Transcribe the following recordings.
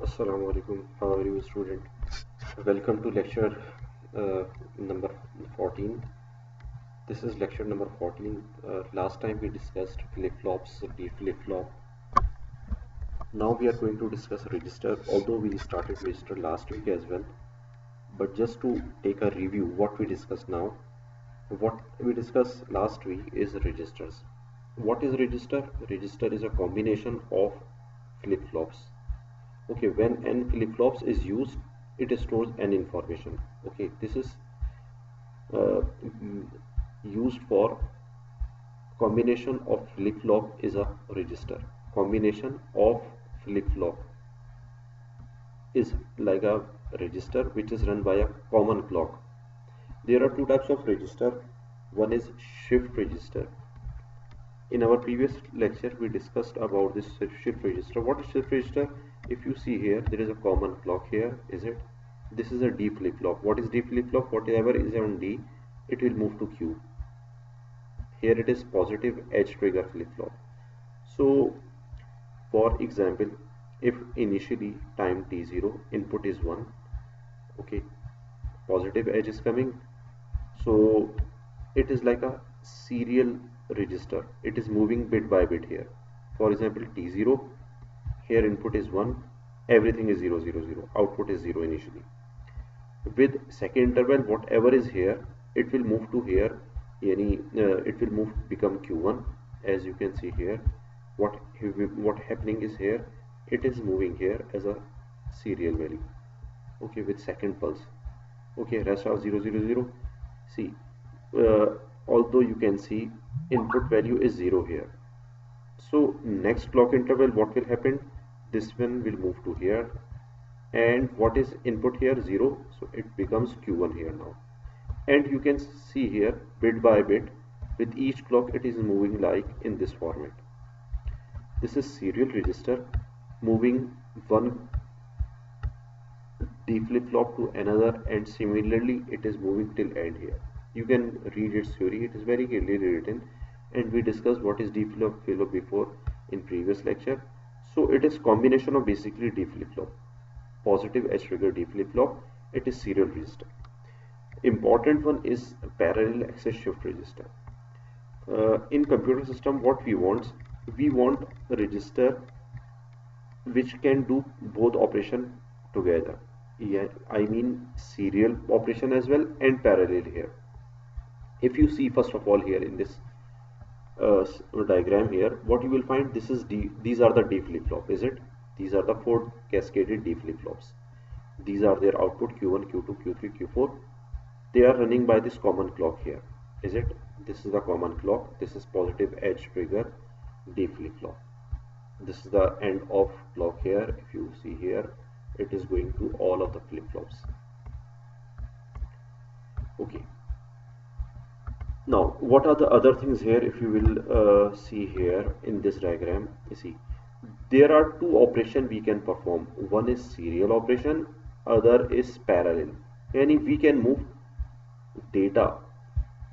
Assalamu alaikum. How are you, student? Welcome to lecture number 14. This is lecture number 14. Last time we discussed flip-flops, D flip-flop. Now we are going to discuss register, although we started register last week as well. But just to take a review, what we discussed now. What we discussed last week is registers. What is register? Register is a combination of flip-flops. Okay, when n flip-flops is used, it stores n information. Okay, this is uh, used for combination of flip-flop is a register. Combination of flip-flop is like a register which is run by a common clock. There are two types of register. One is shift register. In our previous lecture we discussed about this shift register. What is shift register? If you see here, there is a common clock here, is it? This is a D flip-flop. What is D flip-flop? Whatever is on D, it will move to Q. Here it is positive edge trigger flip-flop. So for example, if initially time T0 input is 1, okay, positive edge is coming, so it is like a serial register. It is moving bit by bit here. For example, T0, here input is 1, everything is 0 0 0, output is 0 initially. With second interval, whatever is here, it will move to here, it will move become Q1. As you can see here, what happening is here, it is moving here as a serial value, okay, with second pulse. Okay, rest are 0 0 0. See, although you can see input value is 0 here, so next clock interval what will happen, this one will move to here, and what is input here, 0, so it becomes Q1 here now. And you can see here bit by bit, with each clock it is moving like in this format. This is serial register moving one D flip-flop to another, and similarly it is moving till end here. You can read its theory, it is very clearly written, and we discussed what is D flip-flop before in previous lecture. So it is combination of basically D flip-flop, positive edge trigger D flip-flop. It is serial register. Important one is parallel access shift register. In computer system, what we want a register which can do both operation together. Yeah, I mean serial operation as well and parallel here. If you see first of all here in this diagram here, what you will find, this is D, these are the D flip-flop, is it? These are the four cascaded D flip-flops. These are their output Q1, Q2, Q3, Q4. They are running by this common clock here, is it? This is the common clock. This is positive edge trigger D flip-flop. This is the end of clock here. If you see here, it is going to all of the flip-flops. Okay. Now, what are the other things here? If you will see here in this diagram, you see there are two operations we can perform. One is serial operation, other is parallel. Yani we can move data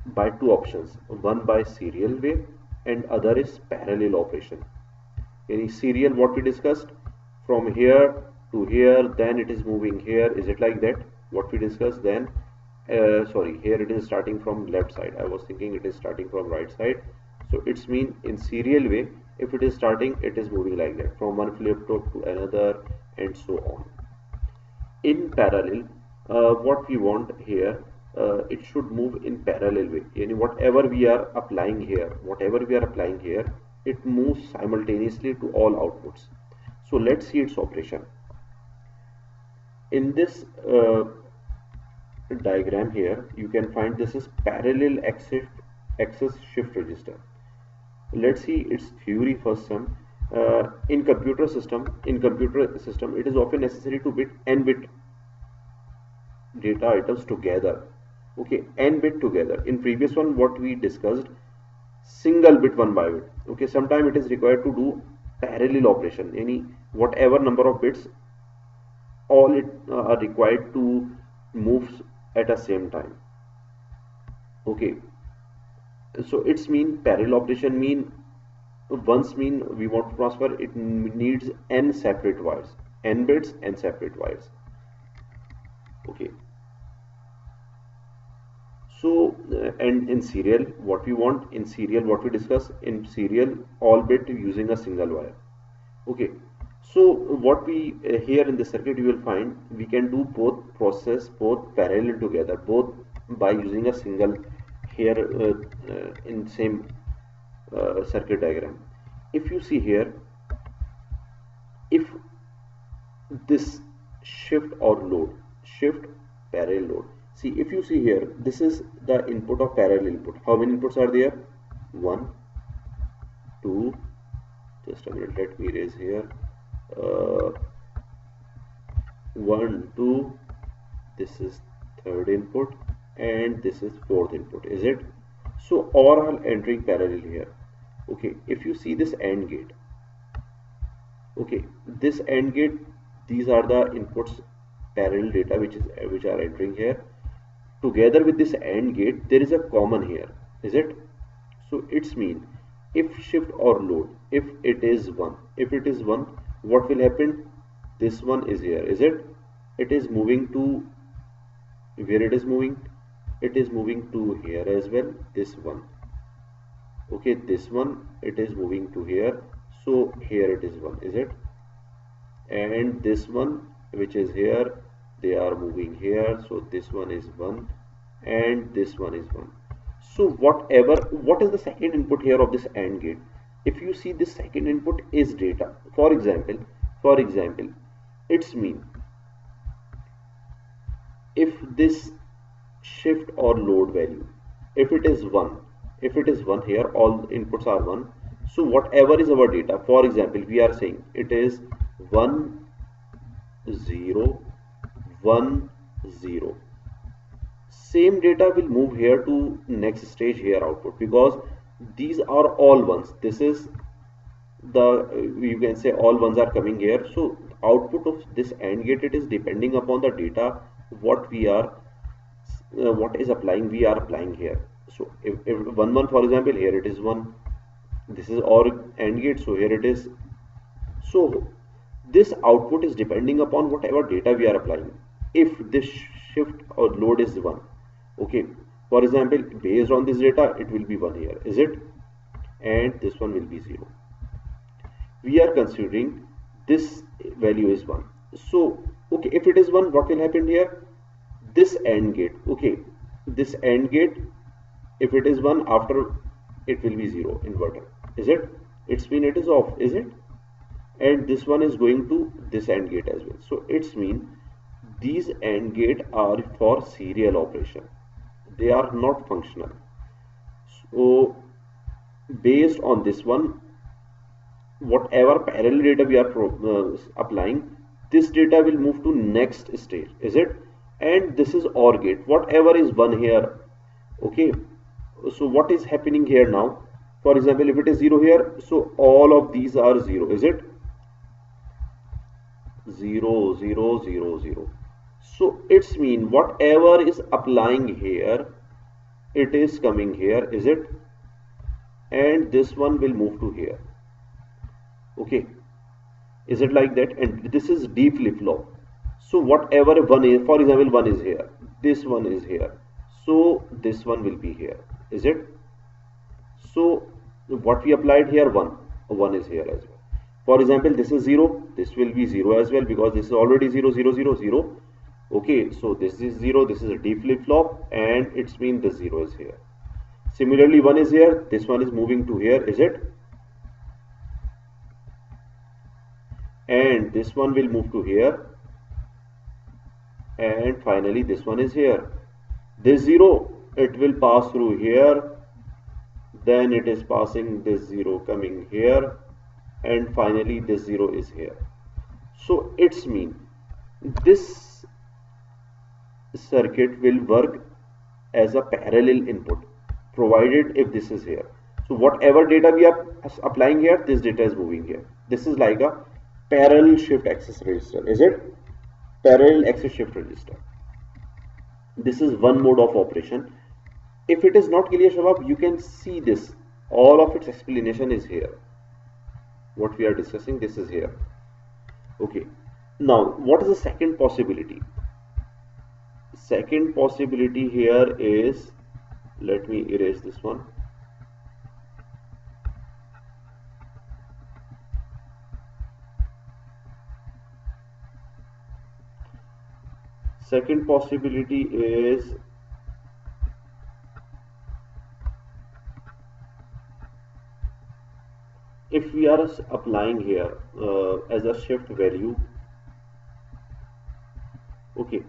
by two options, one by serial way and other is parallel operation. Yani serial, what we discussed, from here to here, then it is moving here, is it like that? What we discussed then, sorry, here it is starting from left side. I was thinking it is starting from right side. So it's mean in serial way, if it is starting, it is moving like that from one flip-flop to another and so on. In parallel, what we want here, it should move in parallel way. Yani whatever we are applying here, it moves simultaneously to all outputs. So let's see its operation. In this diagram here, you can find this is parallel access shift register. Let's see its theory first. In computer system, it is often necessary to bit n bit data items together. Okay, n bit together. In previous one, what we discussed, single bit one by bit. Okay, sometimes it is required to do parallel operation. Any whatever number of bits, all it are required to move at the same time. Okay, so it's mean parallel operation mean once mean we want to transfer, it needs n separate wires. n bits and separate wires. Okay, so and in serial, what we want in serial, what we discuss in serial, all bit using a single wire. Okay, so what we here in the circuit you will find we can do both process both parallel together, both by using a single here in same circuit diagram. If you see here, if this shift or load, shift parallel load, see if you see here, this is the input of parallel input. How many inputs are there? 1, 2, just a minute, let me erase here. 1, 2, this is third input and this is fourth input, is it? So all are entering parallel here. Okay, if you see this AND gate, okay, this AND gate, these are the inputs parallel data which are entering here. Together with this AND gate, there is a common here, is it? So it's mean if shift or load, if it is 1, what will happen? This one is here, is it? It is moving to where it is moving? It is moving to here as well, this one. Okay, this one, it is moving to here, so here it is 1, is it? And this one which is here, they are moving here, so this one is 1 and this one is 1. So what is the second input here of this AND gate? If you see, this second input is data. For example, it's mean if this shift or load value, if it is 1 here, all inputs are 1, so whatever is our data, for example we are saying it is 1 0 1 0, same data will move here to next stage here output, because these are all ones. This is the, you can say all ones are coming here, so output of this AND gate, it is depending upon the data what we are what is applying, we are applying here. So if 1 1, for example, here it is 1, this is OR AND gate, so here it is. So this output is depending upon whatever data we are applying. If this shift or load is 1, okay, for example, based on this data, it will be 1 here, is it? And this one will be 0. We are considering this value is 1. So okay, if it is 1, what will happen here? This AND gate, okay, this AND gate, if it is 1, after it will be 0 inverter, is it? It's mean it is off, is it? And this one is going to this AND gate as well. So it's mean these AND gate are for serial operation, they are not functional. So based on this one, whatever parallel data we are applying, this data will move to next stage, is it? And this is OR gate, whatever is 1 here, okay, so what is happening here now? For example, if it is 0 here, so all of these are 0, is it? 0 0 0 0. So it's mean whatever is applying here, it is coming here, is it? And this one will move to here, okay, is it like that? And this is D flip-flop. So whatever 1 is, for example 1 is here, this one is here, so this one will be here, is it? So what we applied here, 1 is here as well. For example, this is 0, this will be 0 as well, because this is already 0 0 0 0. Okay, so this is 0, this is a D flip-flop, and it's mean the 0 is here. Similarly, 1 is here, this one is moving to here, is it? And this one will move to here, and finally this one is here. This 0, it will pass through here, then it is passing this 0 coming here, and finally this 0 is here. So it's mean this circuit will work as a parallel input, provided if this is here. So whatever data we are applying here, this data is moving here. This is like a parallel shift access register, is it? Parallel access shift register. This is one mode of operation. If it is not clear, Shabab, you can see this. All of its explanation is here. What we are discussing, this is here. Okay. Now what is the second possibility? Second possibility here is, let me erase this one. Second possibility is if we are applying here as a shift value. Okay,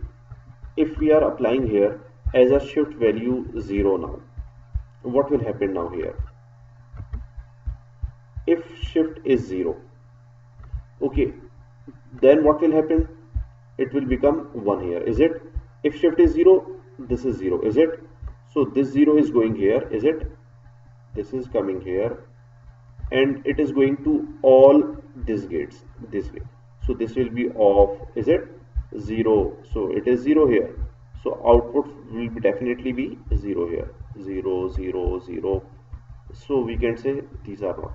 if we are applying here as a shift value 0 now, what will happen now here? If shift is 0, okay, then what will happen? It will become 1 here, is it? If shift is 0, this is 0, is it? So this 0 is going here, is it? This is coming here, and it is going to all these gates, this way. So this will be off, is it? 0. So it is 0 here. So output will definitely be 0 here. 0, 0, 0. So we can say these are not.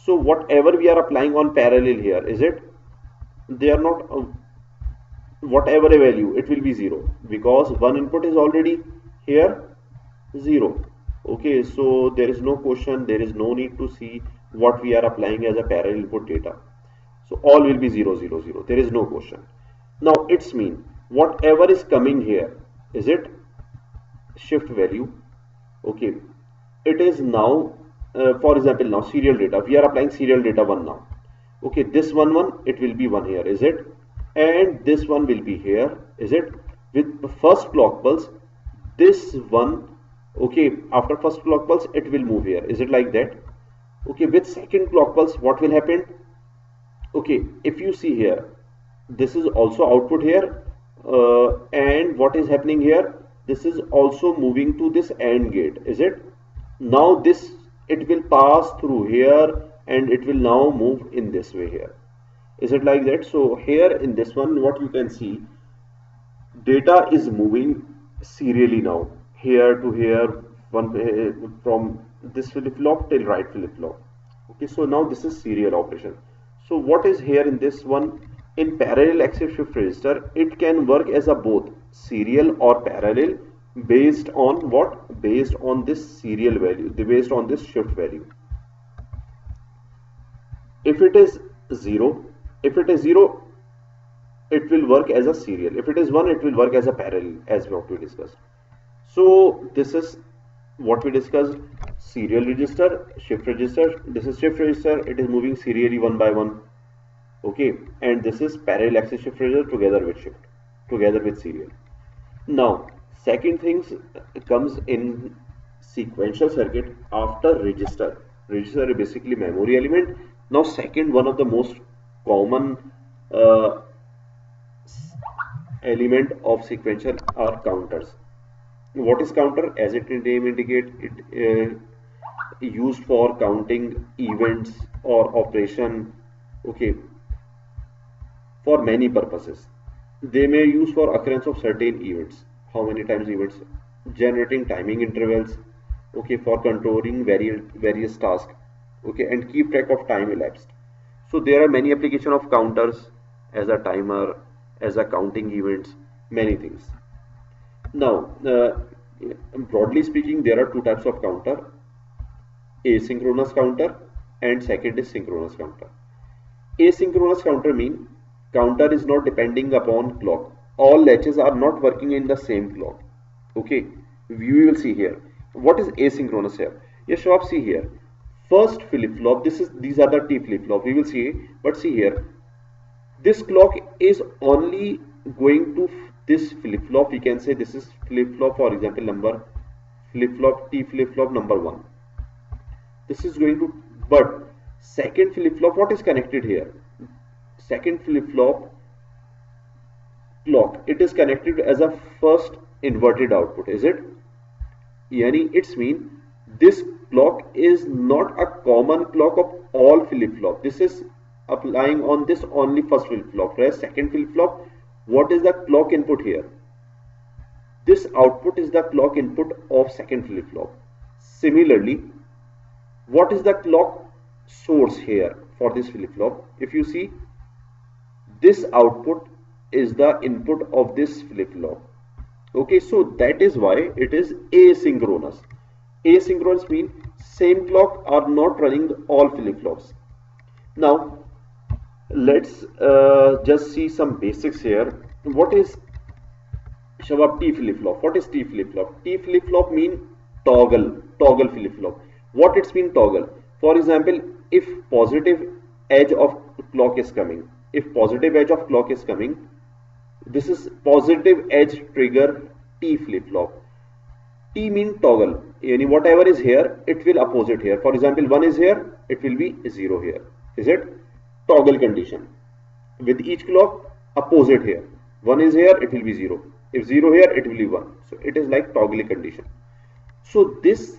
So whatever we are applying on parallel here, is it? They are not. Whatever a value, it will be 0 because one input is already here 0. Okay, so there is no question, there is no need to see what we are applying as a parallel input data. So all will be 0, 0, 0. There is no question. Now it's mean whatever is coming here, is it? Shift value. Okay, it is now for example, now serial data, we are applying serial data 1 now. Okay, this 1 it will be 1 here, is it? And this one will be here, is it? With the first clock pulse, this one, okay, after first clock pulse it will move here, is it like that? Okay, with second clock pulse what will happen? Okay, if you see here, this is also output here, and what is happening here? This is also moving to this AND gate, is it? Now this, it will pass through here and it will now move in this way here. Is it like that? So here in this one, what you can see, data is moving serially now, here to here, one from this flip-flop till right flip-flop. Okay, so now this is serial operation. So what is here in this one? In parallel access shift register, it can work as a both serial or parallel based on what? Based on this serial value, based on this shift value. If it is 0, if it is 0, it will work as a serial. If it is 1, it will work as a parallel, as what we discussed. So this is what we discussed: serial register, shift register. This is shift register. It is moving serially 1 by 1. Okay, and this is parallel access shift register together with shift, together with serial. Now, second things comes in sequential circuit after register. Register is basically memory element. Now, second one of the most common element of sequential are counters. What is counter? As its name indicates, it used for counting events or operation. Okay, for many purposes. They may use for occurrence of certain events. How many times events? Generating timing intervals. Okay, for controlling various tasks. Okay, and keep track of time elapsed. So there are many applications of counters as a timer, as a counting events, many things. Now, broadly speaking, there are two types of counter: asynchronous counter and second is synchronous counter. Asynchronous counter mean counter is not depending upon clock. All latches are not working in the same clock. Okay, we will see here. What is asynchronous here? Yes, so see here. First flip-flop, these are the T flip-flop. We will see, but see here. This clock is only going to this flip-flop. We can say this is flip-flop, for example, number flip-flop T flip-flop number 1. This is going to, but second flip-flop, what is connected here? Second flip-flop clock, it is connected as a first inverted output, is it? Yani it's mean this clock is not a common clock of all flip-flop. This is applying on this only first flip-flop. Whereas second flip-flop, what is the clock input here? This output is the clock input of second flip-flop. Similarly, what is the clock source here for this flip-flop? If you see, This output is the input of this flip-flop. Okay, so that is why it is asynchronous. Asynchronous means same clock are not running all flip-flops. Now let's just see some basics here. What is Shabab T flip-flop? What is T flip-flop? T flip-flop mean toggle flip-flop. What it's mean toggle? For example, if positive edge of clock is coming, this is positive edge trigger T flip-flop. T mean toggle. Yani whatever is here, it will opposite here. For example, 1 is here, it will be 0 here. Is it? Toggle condition. With each clock, opposite here. 1 is here, it will be 0. If 0 here, it will be 1. So it is like toggle condition. So this,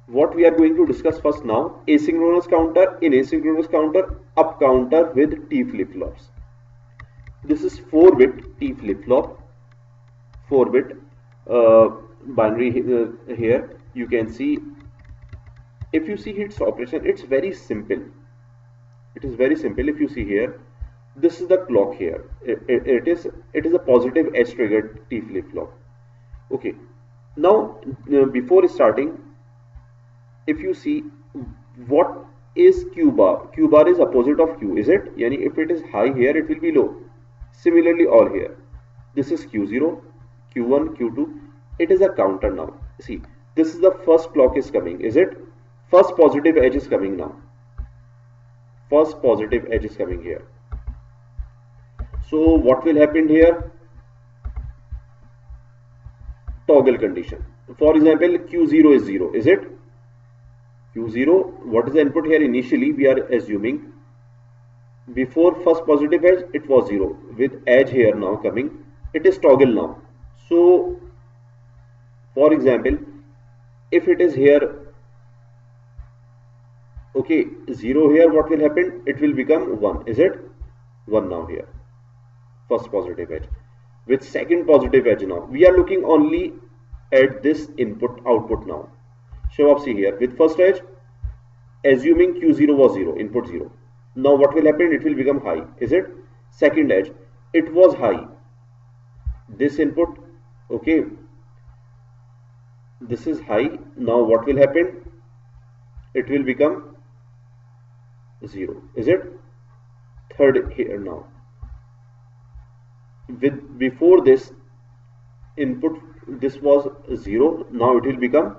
what we are going to discuss first now, asynchronous counter. In asynchronous counter, up counter with T flip-flops. This is 4-bit T flip-flop, 4-bit binary here. You can see, if you see its operation, it's very simple. It is very simple. If you see here, this is the clock here. It is a positive edge triggered T flip-flop. Okay. Now, before starting, if you see, what is Q bar? Q bar is opposite of Q, is it? Yani if it is high here, it will be low. Similarly, all here. This is Q0, Q1, Q2. It is a counter now. See, this is the first clock is coming, is it? First positive edge is coming now. First positive edge is coming here. So what will happen here? Toggle condition. For example, Q0 is 0, is it? Q0, what is the input here? Initially, we are assuming before first positive edge, it was 0. With edge here now coming, it is toggle now. So, for example, if it is here, okay, 0 here, what will happen? It will become 1, is it? 1 now here. First positive edge. With second positive edge now, we are looking only at this input output now. Show up, see here, with first edge, assuming Q0 was 0, input 0. Now what will happen? It will become high, is it? Second edge, it was high. This input, okay, this is high. Now what will happen? It will become 0, is it? Third here now. With before this input, this was 0. Now it will become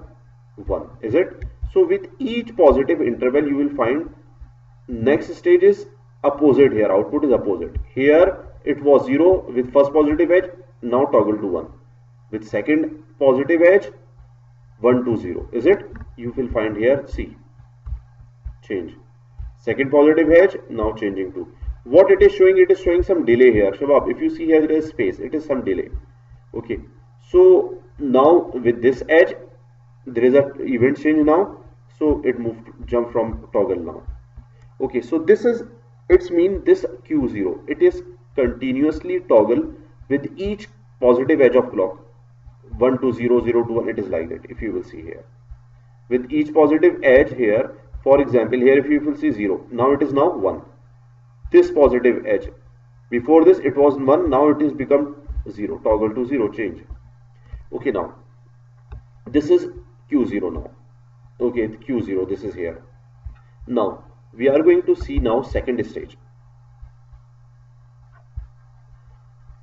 1, is it? So with each positive interval, you will find next stage is opposite here. Output is opposite. Here it was 0 with first positive edge. Now toggle to 1. With second positive edge, 1 to 0. Is it? You will find here, see, change. Second positive edge, now changing to. What it is showing? It is showing some delay here. Shabab, if you see here, there is space. It is some delay. Okay. So now with this edge, there is a event change now. So it moved, jump from toggle now. Okay. So this is, it's mean this Q0. It is continuously toggle with each positive edge of clock. 1 to 0, 0 to 1. It is like that. If you will see here, with each positive edge here, for example, here if you will see 0, now it is now 1. This positive edge, before this it was 1, now it is become 0, toggle to 0, change. Okay, now this is Q0 now. Okay, Q0, this is here. Now we are going to see now second stage.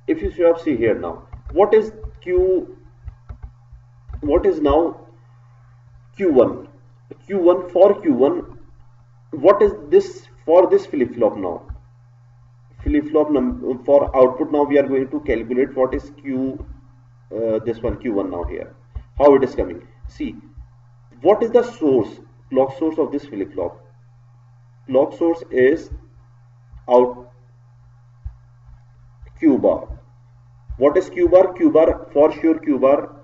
If you should see here now, what is now Q1? Q1, for Q1, what is this for this flip-flop now? Flip-flop for output now we are going to calculate what is this one Q1 now here. How it is coming? See, what is the source, clock source of this flip-flop? Clock source is out Q bar. What is Q bar? Q bar, for sure Q bar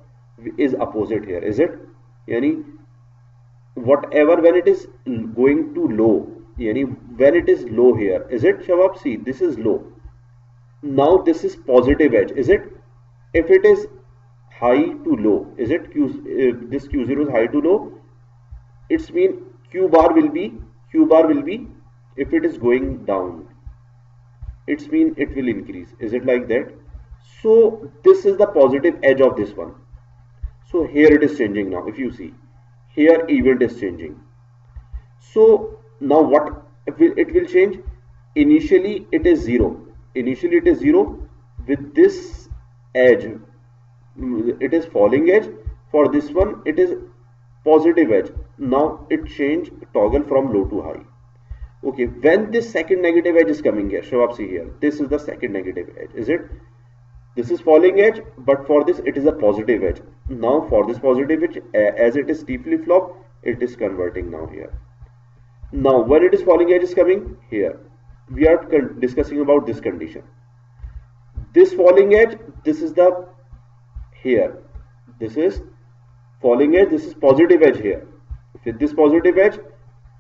is opposite here, is it? Yani whatever, when it is going to low, yani when it is low here, is it, Shabab? See, this is low. Now this is positive edge, is it? If it is high to low, is it? This Q0 is high to low. It's mean Q bar will be, if it is going down, it's mean it will increase. Is it like that? So this is the positive edge of this one. So here it is changing now. If you see here, event is changing. So now what it will change? Initially it is 0. Initially it is 0. With this edge, it is falling edge. For this one it is positive edge. Now it change toggle from low to high. Okay, when this second negative edge is coming here, show up, see here, this is the second negative edge. Is it? This is falling edge, but for this it is a positive edge. Now for this positive edge, as it is T flip-flop, it is converting now here. Now when it is falling edge is coming here, we are discussing about this condition. This falling edge, this is the here, this is falling edge, this is positive edge here. With this positive edge,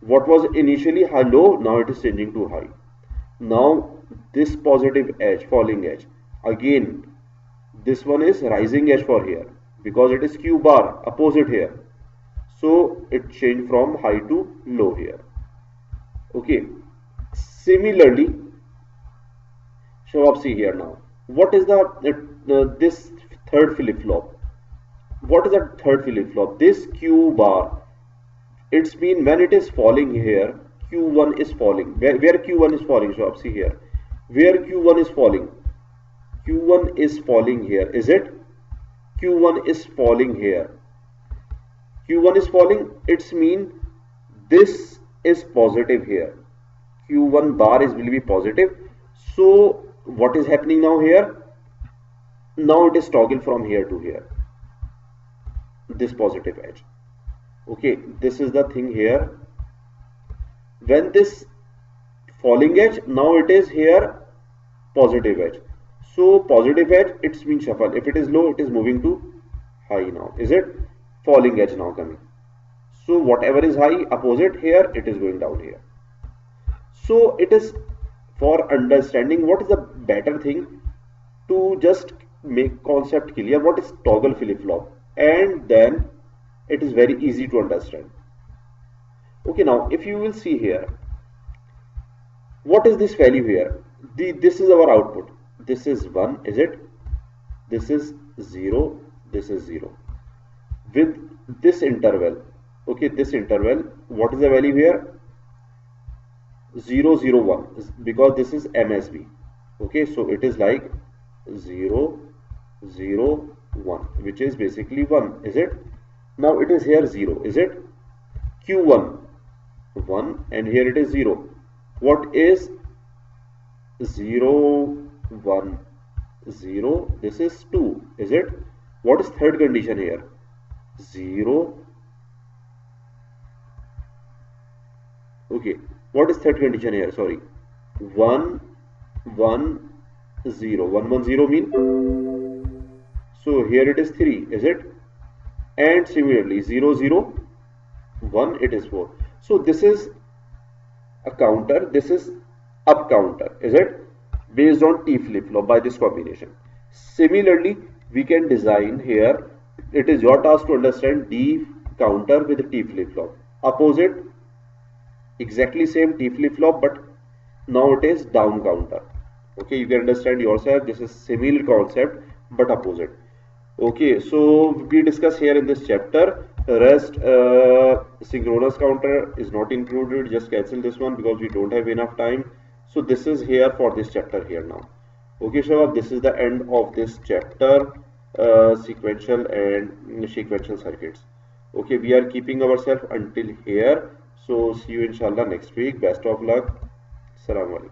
what was initially high low, now it is changing to high. Now this positive edge, falling edge, again this one is rising edge for here, because it is Q bar opposite here. So it changed from high to low here. Okay, similarly, show up, see here now, what is this third flip-flop? What is that third flip-flop? This Q bar, it's mean when it is falling here, Q1 is falling. Where Q1 is falling? Show up, see here, where Q1 is falling. Q1 is falling here. Is it? Q1 is falling here. Q1 is falling, it's mean this is positive here. Q1 bar will be positive. So what is happening now here? Now it is toggle from here to here, this positive edge. Okay, this is the thing here. When this falling edge, now it is here positive edge. So positive edge, it's mean shuffle. If it is low, it is moving to high now. Is it? Falling edge now coming. So whatever is high opposite here, it is going down here. So it is for understanding what is the better thing, to just make concept clear what is toggle flip-flop, and then it is very easy to understand. Okay, now if you will see here, what is this value here? This is our output. This is 1, is it? This is 0, this is 0. With this interval, okay, this interval, what is the value here? 0, 0, 1, because this is MSB. Okay, so it is like 0, 0, 1, which is basically 1, is it? Now it is here 0, is it? Q1, 1, and here it is 0. What is 0, 1, 0? This is 2, is it? What is third condition here? 0. Okay, what is third condition here? Sorry, 1, 1, 0. 1, 1, 0 mean? So here it is 3, is it? And similarly 0, 0, 1, it is 4. So this is a counter, this is up counter, is it? Based on T flip-flop by this combination. Similarly, we can design here, it is your task to understand D counter with T flip-flop. Opposite, exactly same T flip-flop, but now it is down counter. Okay, you can understand yourself, this is similar concept but opposite. Okay, so we discuss here in this chapter. Rest synchronous counter is not included, just cancel this one because we don't have enough time. So this is here for this chapter here now. Okay, Shabab, this is the end of this chapter, sequential and sequential circuits. Okay, we are keeping ourselves until here. So see you inshallah next week. Best of luck. Assalamu alaikum.